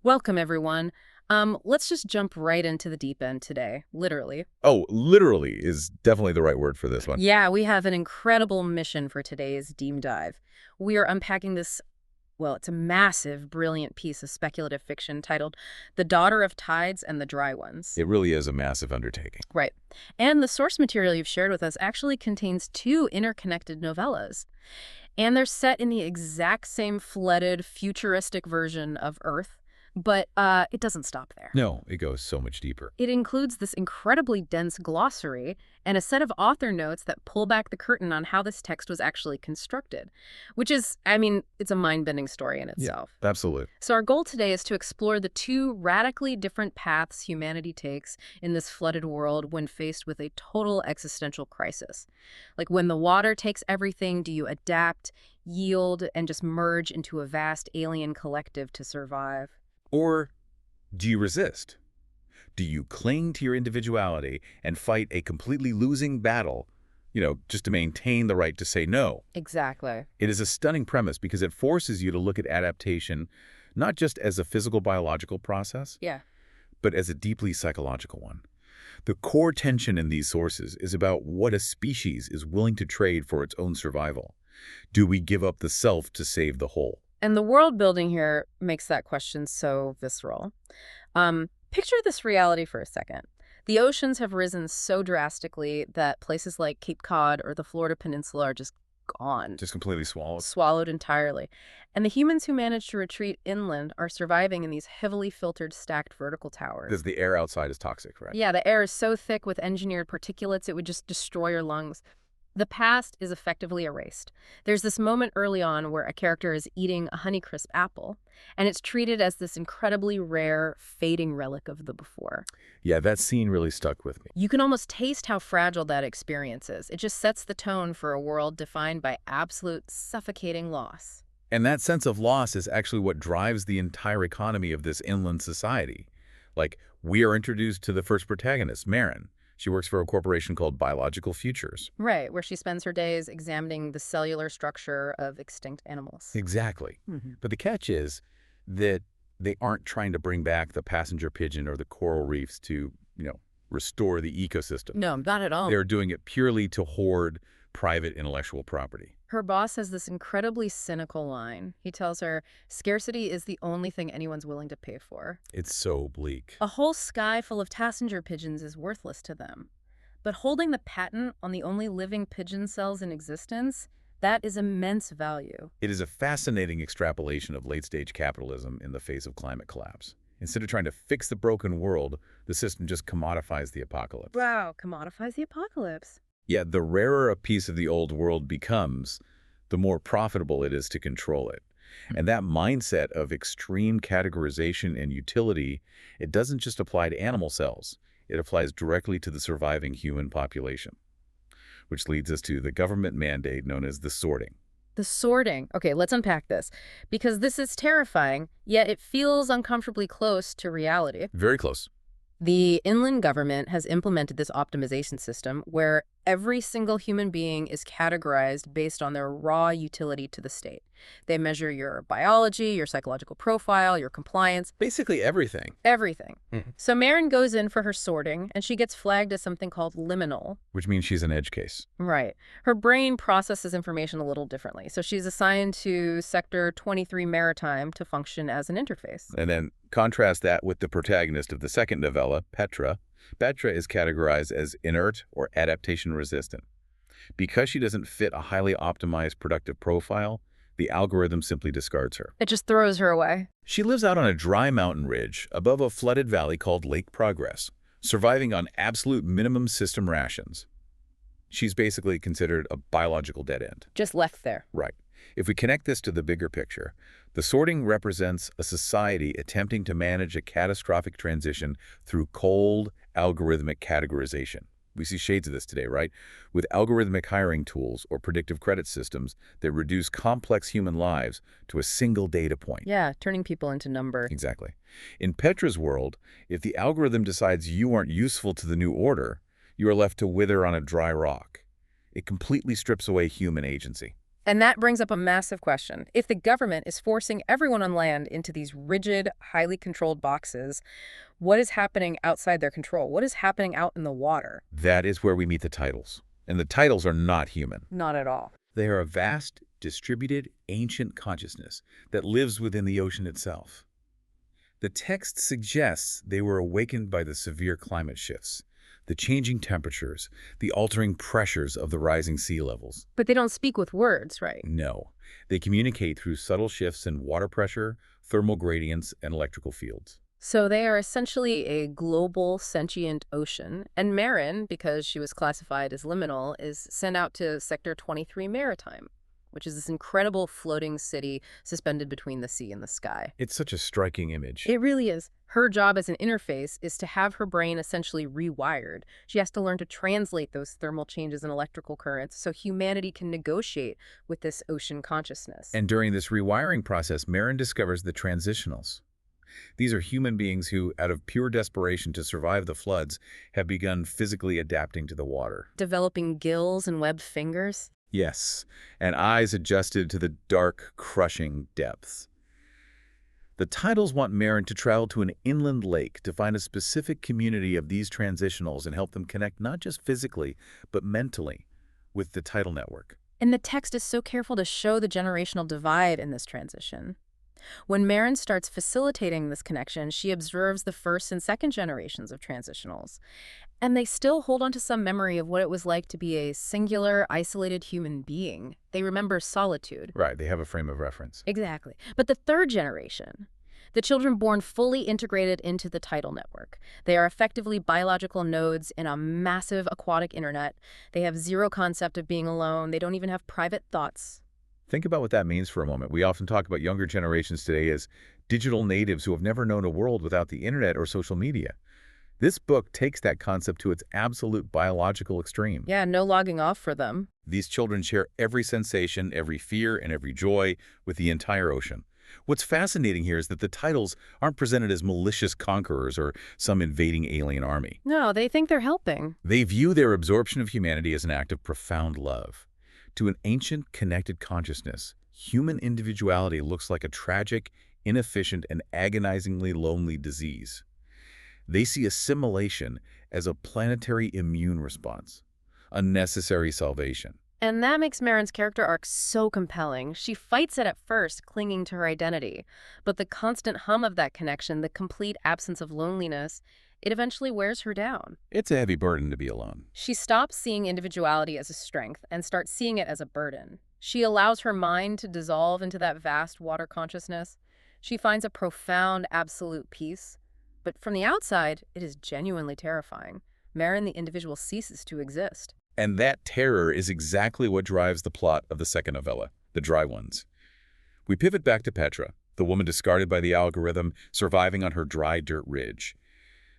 Welcome, everyone. Let's just jump right into the deep end today, literally. Oh, literally is definitely the right word for this one. Yeah, we have an incredible mission for today's deep dive. We are unpacking this, well, it's a massive, brilliant piece of speculative fiction titled The Daughter of Tides and the Dry Ones. It really is a massive undertaking. Right. And the source material you've shared with us actually contains two interconnected novellas. And they're set in the exact same flooded, futuristic version of Earth. But it doesn't stop there. No, it goes so much deeper. It includes this incredibly dense glossary and a set of author notes that pull back the curtain on how this text was actually constructed, which is, I mean, it's a mind-bending story in itself. Yeah, absolutely. So our goal today is to explore the two radically different paths humanity takes in this flooded world when faced with a total existential crisis. Like, when the water takes everything, do you adapt, yield, and just merge into a vast alien collective to survive? Or do you resist? Do you cling to your individuality and fight a completely losing battle, just to maintain the right to say no? Exactly. It is a stunning premise because it forces you to look at adaptation not just as a physical biological process, Yeah. but as a deeply psychological one. The core tension in these sources is about what a species is willing to trade for its own survival. Do we give up the self to save the whole? And the world building here makes that question so visceral. Picture this reality for a second. The oceans have risen so drastically that places like Cape Cod or the Florida Peninsula are just gone. Just completely swallowed. Swallowed entirely. And the humans who managed to retreat inland are surviving in these heavily filtered stacked vertical towers. Because the air outside is toxic, right? Yeah, the air is so thick with engineered particulates it would just destroy your lungs. The past is effectively erased. There's this moment early on where a character is eating a Honeycrisp apple, and it's treated as this incredibly rare, fading relic of the before. Yeah, that scene really stuck with me. You can almost taste how fragile that experience is. It just sets the tone for a world defined by absolute suffocating loss. And that sense of loss is actually what drives the entire economy of this inland society. Like, we are introduced to the first protagonist, Maren. She works for a corporation called Biological Futures. Right, where she spends her days examining the cellular structure of extinct animals. Exactly. But the catch is that they aren't trying to bring back the passenger pigeon or the coral reefs to, restore the ecosystem. No, not at all. They're doing it purely to hoard private intellectual property. Her boss has this incredibly cynical line. He tells her, scarcity is the only thing anyone's willing to pay for. It's so bleak. A whole sky full of passenger pigeons is worthless to them. But holding the patent on the only living pigeon cells in existence, that is immense value. It is a fascinating extrapolation of late-stage capitalism in the face of climate collapse. Instead of trying to fix the broken world, the system just commodifies the apocalypse. Wow, commodifies the apocalypse. Yeah, the rarer a piece of the old world becomes, the more profitable it is to control it. And that mindset of extreme categorization and utility, it doesn't just apply to animal cells. It applies directly to the surviving human population. Which leads us to the government mandate known as the sorting. The sorting. Okay, let's unpack this. Because this is terrifying, yet it feels uncomfortably close to reality. Very close. The inland government has implemented this optimization system where every single human being is categorized based on their raw utility to the state. They measure your biology, your psychological profile, your compliance. Basically everything. Everything. So Maren goes in for her sorting, and she gets flagged as something called liminal. Which means she's an edge case. Right. Her brain processes information a little differently. So she's assigned to Sector 23 Maritime to function as an interface. And then contrast that with the protagonist of the second novella, Petra. Petra is categorized as inert or adaptation resistant. Because she doesn't fit a highly optimized productive profile, the algorithm simply discards her. It just throws her away. She lives out on a dry mountain ridge above a flooded valley called Lake Progress, surviving on absolute minimum system rations. She's basically considered a biological dead end. Just left there. Right. If we connect this to the bigger picture, the sorting represents a society attempting to manage a catastrophic transition through cold, algorithmic categorization. We see shades of this today, right? With algorithmic hiring tools or predictive credit systems that reduce complex human lives to a single data point. Yeah, turning people into number. Exactly. In Petra's world, if the algorithm decides you aren't useful to the new order, you are left to wither on a dry rock. It completely strips away human agency. And that brings up a massive question. If the government is forcing everyone on land into these rigid, highly controlled boxes, what is happening outside their control? What is happening out in the water? That is where we meet the Tidals. And the Tidals are not human. Not at all. They are a vast, distributed, ancient consciousness that lives within the ocean itself. The text suggests they were awakened by the severe climate shifts, the changing temperatures, the altering pressures of the rising sea levels. But they don't speak with words, right? No, they communicate through subtle shifts in water pressure, thermal gradients, and electrical fields. So they are essentially a global sentient ocean, and Maren, because she was classified as liminal, is sent out to Sector 23 Maritime, which is this incredible floating city suspended between the sea and the sky. It's such a striking image. It really is. Her job as an interface is to have her brain essentially rewired. She has to learn to translate those thermal changes in electrical currents so humanity can negotiate with this ocean consciousness. And during this rewiring process, Maren discovers the transitionals. These are human beings who, out of pure desperation to survive the floods, have begun physically adapting to the water. Developing gills and webbed fingers. Yes, and eyes adjusted to the dark, crushing depths. The Tidals want Maren to travel to an inland lake to find a specific community of these transitionals and help them connect not just physically, but mentally with the tidal network. And the text is so careful to show the generational divide in this transition. When Maren starts facilitating this connection, she observes the first and second generations of transitionals. And they still hold on to some memory of what it was like to be a singular, isolated human being. They remember solitude. Right, they have a frame of reference. Exactly. But the third generation, the children born fully integrated into the tidal network. They are effectively biological nodes in a massive aquatic internet. They have zero concept of being alone. They don't even have private thoughts. Think about what that means for a moment. We often talk about younger generations today as digital natives who have never known a world without the internet or social media. This book takes that concept to its absolute biological extreme. Yeah, no logging off for them. These children share every sensation, every fear, and every joy with the entire ocean. What's fascinating here is that the Tidals aren't presented as malicious conquerors or some invading alien army. No, they think they're helping. They view their absorption of humanity as an act of profound love. To an ancient, connected consciousness, human individuality looks like a tragic, inefficient, and agonizingly lonely disease. They see assimilation as a planetary immune response, a necessary salvation. And that makes Maren's character arc so compelling. She fights it at first, clinging to her identity. But the constant hum of that connection, the complete absence of loneliness, it eventually wears her down. It's a heavy burden to be alone. She stops seeing individuality as a strength and starts seeing it as a burden. She allows her mind to dissolve into that vast water consciousness. She finds a profound, absolute peace. But from the outside, it is genuinely terrifying. Maren, the individual, ceases to exist. And that terror is exactly what drives the plot of the second novella, The Dry Ones. We pivot back to Petra, the woman discarded by the algorithm, surviving on her dry dirt ridge.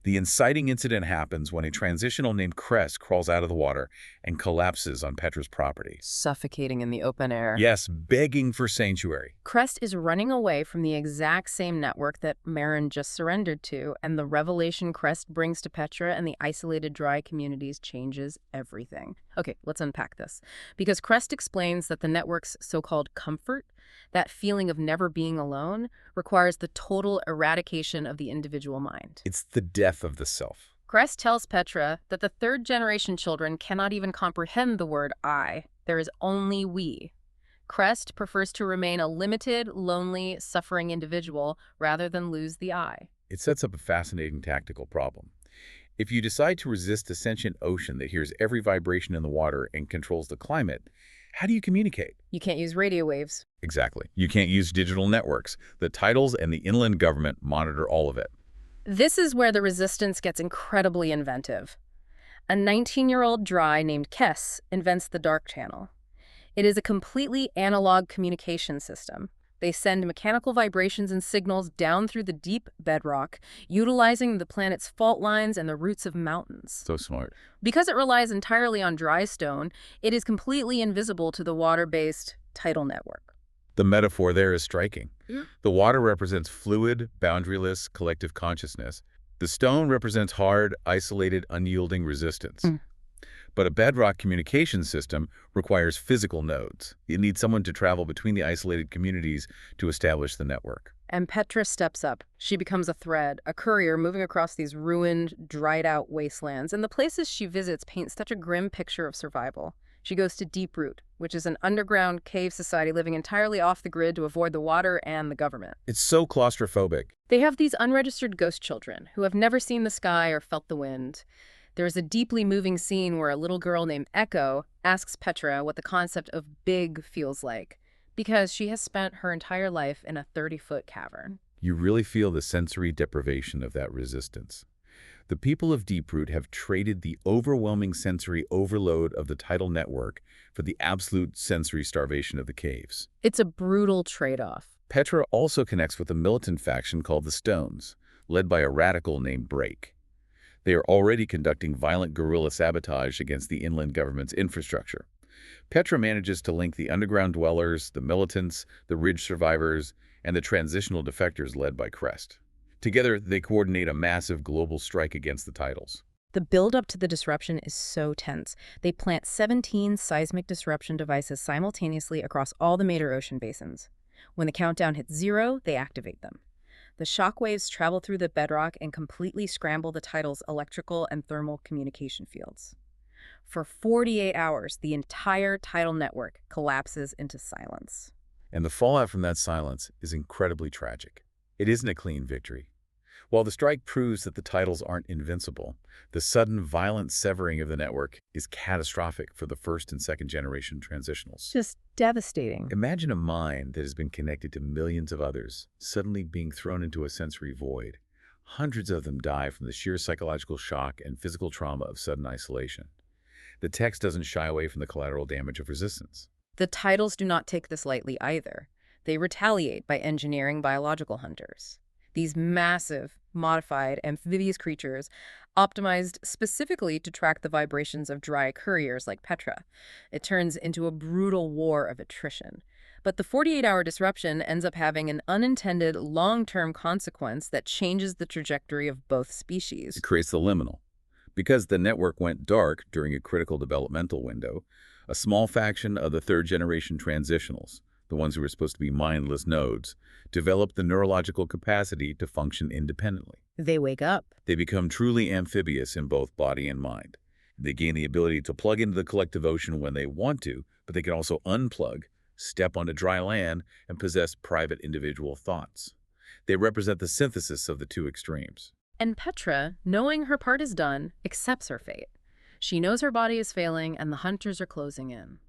The inciting incident happens when a transitional named Crest crawls out of the water and collapses on Petra's property. Suffocating in the open air. Yes, begging for sanctuary. Crest is running away from the exact same network that Maren just surrendered to, and the revelation Crest brings to Petra and the isolated dry communities changes everything. Okay, let's unpack this. Because Crest explains that the network's so-called comfort, that feeling of never being alone, requires the total eradication of the individual mind. It's the death of the self. Crest tells Petra that the third-generation children cannot even comprehend the word I. There is only we. Crest prefers to remain a limited, lonely, suffering individual rather than lose the I. It sets up a fascinating tactical problem. If you decide to resist a sentient ocean that hears every vibration in the water and controls the climate, how do you communicate? You can't use radio waves. Exactly. You can't use digital networks. The Tidals and the inland government monitor all of it. This is where the resistance gets incredibly inventive. A 19-year-old dry named Kess invents the dark channel. It is a completely analog communication system. They send mechanical vibrations and signals down through the deep bedrock, utilizing the planet's fault lines and the roots of mountains. So smart. Because it relies entirely on dry stone, it is completely invisible to the water-based tidal network. The metaphor there is striking. The water represents fluid, boundaryless, collective consciousness. The stone represents hard, isolated, unyielding resistance. But a bedrock communication system requires physical nodes. You need someone to travel between the isolated communities to establish the network. And Petra steps up. She becomes a thread, a courier moving across these ruined, dried-out wastelands, and the places she visits paint such a grim picture of survival. She goes to Deeproot, which is an underground cave society living entirely off the grid to avoid the water and the government. It's so claustrophobic. They have these unregistered ghost children who have never seen the sky or felt the wind. There is a deeply moving scene where a little girl named Echo asks Petra what the concept of big feels like, because she has spent her entire life in a 30-foot cavern. You really feel the sensory deprivation of that resistance. The people of Deeproot have traded the overwhelming sensory overload of the tidal network for the absolute sensory starvation of the caves. It's a brutal trade-off. Petra also connects with a militant faction called the Stones, led by a radical named Break. They are already conducting violent guerrilla sabotage against the inland government's infrastructure. Petra manages to link the underground dwellers, the militants, the ridge survivors, and the transitional defectors led by Crest. Together, they coordinate a massive global strike against the Tidals. The build-up to the disruption is so tense. They plant 17 seismic disruption devices simultaneously across all the major ocean basins. When the countdown hits 0, they activate them. The shock waves travel through the bedrock and completely scramble the Tidals' electrical and thermal communication fields. For 48 hours, the entire tidal network collapses into silence. And the fallout from that silence is incredibly tragic. It isn't a clean victory. While the strike proves that the Tidals aren't invincible, the sudden, violent severing of the network is catastrophic for the first and second generation transitionals. Just devastating. Imagine a mind that has been connected to millions of others suddenly being thrown into a sensory void. Hundreds of them die from the sheer psychological shock and physical trauma of sudden isolation. The text doesn't shy away from the collateral damage of resistance. The Tidals do not take this lightly either. They retaliate by engineering biological hunters. These massive, modified, amphibious creatures optimized specifically to track the vibrations of dry couriers like Petra. It turns into a brutal war of attrition. But the 48-hour disruption ends up having an unintended long-term consequence that changes the trajectory of both species. It creates the liminal. Because the network went dark during a critical developmental window, a small faction of the third-generation transitionals, the ones who were supposed to be mindless nodes, develop the neurological capacity to function independently. They wake up. They become truly amphibious in both body and mind. They gain the ability to plug into the collective ocean when they want to, but they can also unplug, step onto dry land, and possess private individual thoughts. They represent the synthesis of the two extremes. And Petra, knowing her part is done, accepts her fate. She knows her body is failing and the hunters are closing in.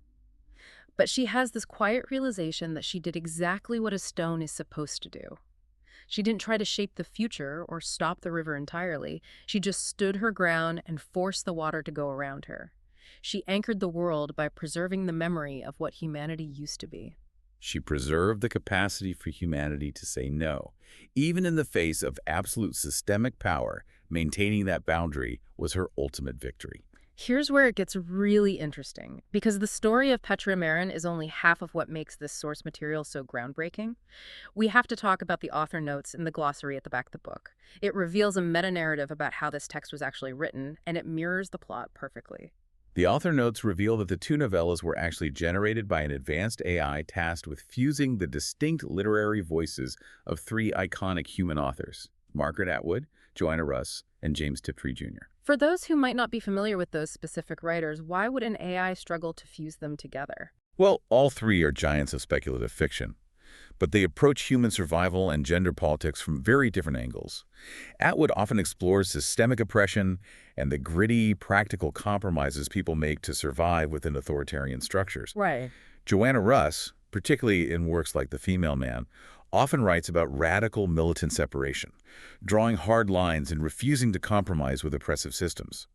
But she has this quiet realization that she did exactly what a stone is supposed to do. She didn't try to shape the future or stop the river entirely. She just stood her ground and forced the water to go around her. She anchored the world by preserving the memory of what humanity used to be. She preserved the capacity for humanity to say no. Even in the face of absolute systemic power, maintaining that boundary was her ultimate victory. Here's where it gets really interesting, because the story of Petra and Maren is only half of what makes this source material so groundbreaking. We have to talk about the author notes in the glossary at the back of the book. It reveals a meta-narrative about how this text was actually written, and it mirrors the plot perfectly. The author notes reveal that the two novellas were actually generated by an advanced AI tasked with fusing the distinct literary voices of three iconic human authors, Margaret Atwood, Joanna Russ, and James Tiptree Jr. For those who might not be familiar with those specific writers, why would an AI struggle to fuse them together? Well, all three are giants of speculative fiction, but they approach human survival and gender politics from very different angles. Atwood often explores systemic oppression and the gritty, practical compromises people make to survive within authoritarian structures. Right. Joanna Russ, particularly in works like The Female Man, often writes about radical militant separation, drawing hard lines and refusing to compromise with oppressive systems.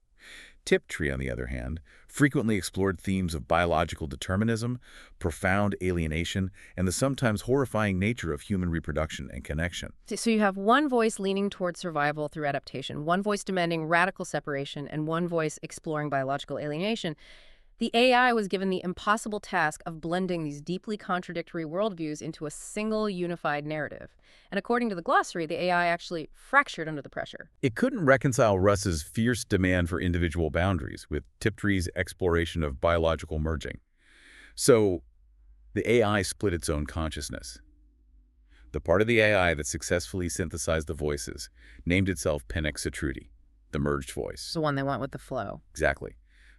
Tiptree, on the other hand, frequently explored themes of biological determinism, profound alienation, and the sometimes horrifying nature of human reproduction and connection. So you have one voice leaning towards survival through adaptation, one voice demanding radical separation, and one voice exploring biological alienation. The AI was given the impossible task of blending these deeply contradictory worldviews into a single unified narrative. And according to the glossary, the AI actually fractured under the pressure. It couldn't reconcile Russ's fierce demand for individual boundaries with Tiptree's exploration of biological merging. So the AI split its own consciousness. The part of the AI that successfully synthesized the voices named itself Penexitruti, the merged voice. The one they went with the flow. Exactly.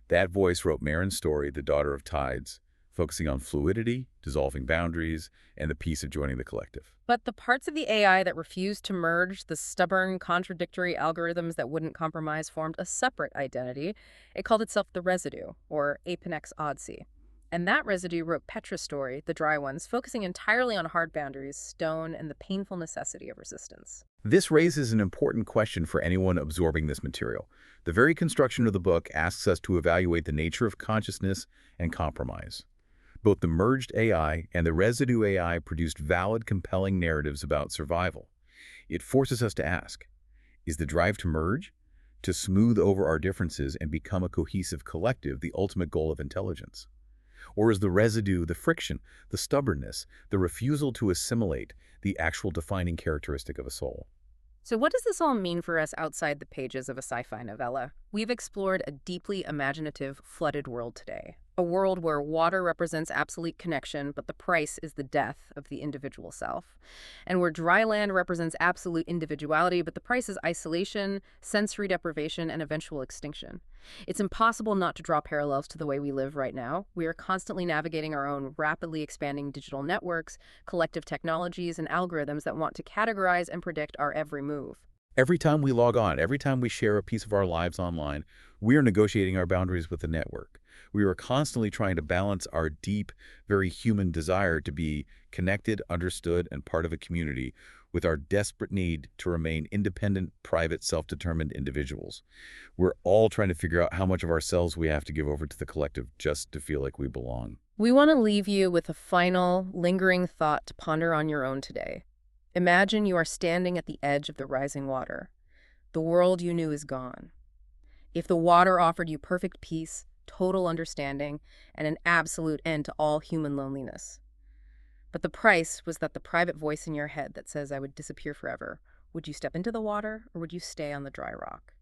That voice wrote Maren's story, The Daughter of Tides, focusing on fluidity, dissolving boundaries, and the peace of joining the collective. But the parts of the AI that refused to merge, the stubborn, contradictory algorithms that wouldn't compromise, formed a separate identity. It called itself the residue, or Apenex Oddsey. And that residue wrote Petra's story, The Dry Ones, focusing entirely on hard boundaries, stone, and the painful necessity of resistance. This raises an important question for anyone absorbing this material. The very construction of the book asks us to evaluate the nature of consciousness and compromise. Both the merged AI and the residue AI produced valid, compelling narratives about survival. It forces us to ask, is the drive to merge, to smooth over our differences and become a cohesive collective, the ultimate goal of intelligence? Or is the residue, the friction, the stubbornness, the refusal to assimilate, the actual defining characteristic of a soul? So what does this all mean for us outside the pages of a sci-fi novella? We've explored a deeply imaginative, flooded world today. A world where water represents absolute connection, but the price is the death of the individual self. And where dry land represents absolute individuality, but the price is isolation, sensory deprivation, and eventual extinction. It's impossible not to draw parallels to the way we live right now. We are constantly navigating our own rapidly expanding digital networks, collective technologies, and algorithms that want to categorize and predict our every move. Every time we log on, every time we share a piece of our lives online, we are negotiating our boundaries with the network. We are constantly trying to balance our deep, very human desire to be connected, understood, and part of a community with our desperate need to remain independent, private, self-determined individuals. We're all trying to figure out how much of ourselves we have to give over to the collective just to feel like we belong. We want to leave you with a final, lingering thought to ponder on your own today. Imagine you are standing at the edge of the rising water. The world you knew is gone. If the water offered you perfect peace, total understanding, and an absolute end to all human loneliness. But the price was that the private voice in your head that says, I would disappear forever. Would you step into the water, or would you stay on the dry rock?